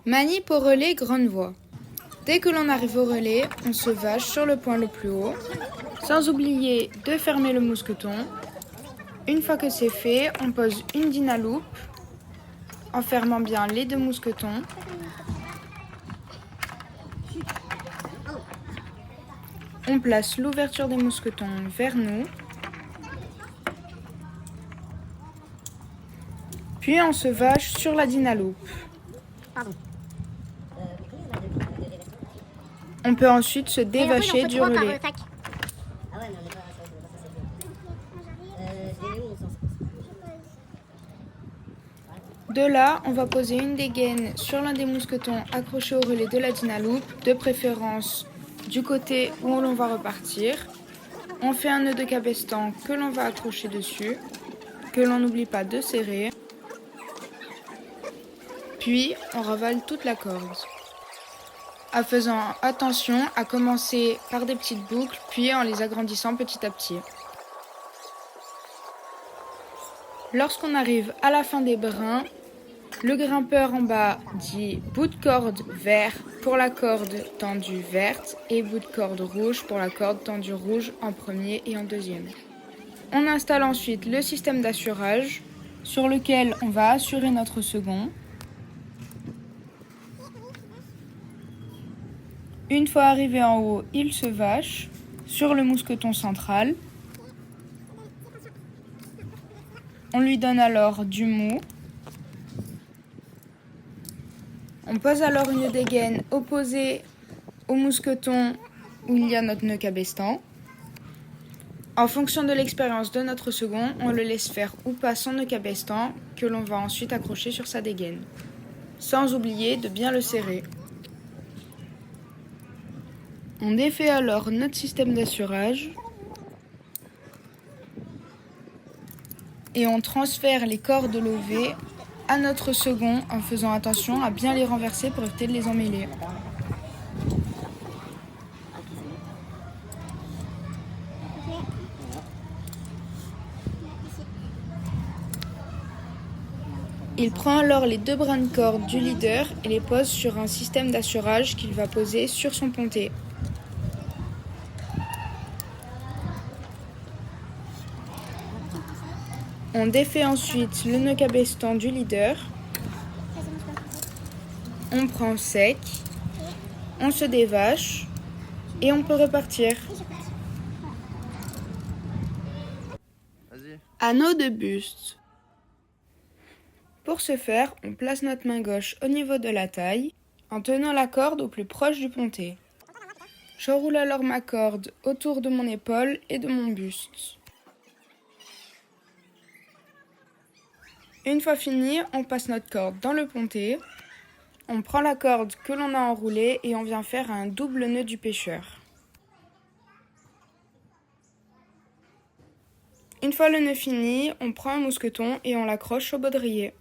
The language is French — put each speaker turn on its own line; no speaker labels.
Manip au relais grande voie. Dès que l'on arrive au relais, on se vache sur le point le plus haut, sans oublier de fermer le mousqueton. Une fois que c'est fait, on pose une dynaloupe en fermant bien les deux mousquetons. On place l'ouverture des mousquetons vers nous. Puis on se vache sur la dynaloupe. On peut ensuite se dévacher du relais. De là, on va poser une dégaine sur l'un des mousquetons accrochés au relais de la dynaloupe, de préférence du côté où l'on va repartir. On fait un nœud de cabestan que l'on va accrocher dessus, que l'on n'oublie pas de serrer. Puis, on ravale toute la corde, en faisant attention à commencer par des petites boucles, puis en les agrandissant petit à petit. Lorsqu'on arrive à la fin des brins, le grimpeur en bas dit bout de corde vert pour la corde tendue verte et bout de corde rouge pour la corde tendue rouge en premier et en deuxième. On installe ensuite le système d'assurage sur lequel on va assurer notre second. Une fois arrivé en haut, il se vache sur le mousqueton central. On lui donne alors du mou. On pose alors une dégaine opposée au mousqueton où il y a notre nœud cabestan. En fonction de l'expérience de notre second, on le laisse faire ou pas son nœud cabestan que l'on va ensuite accrocher sur sa dégaine, sans oublier de bien le serrer. On défait alors notre système d'assurage et on transfère les cordes levées à notre second en faisant attention à bien les renverser pour éviter de les emmêler. Il prend alors les deux brins de corde du leader et les pose sur un système d'assurage qu'il va poser sur son pontet. On défait ensuite le nœud cabestan du leader. On prend sec, on se dévache et on peut repartir. Anneau de buste. Pour ce faire, on place notre main gauche au niveau de la taille en tenant la corde au plus proche du pontet. J'enroule alors ma corde autour de mon épaule et de mon buste. Une fois fini, on passe notre corde dans le pontet. On prend la corde que l'on a enroulée et on vient faire un double nœud du pêcheur. Une fois le nœud fini, on prend un mousqueton et on l'accroche au baudrier.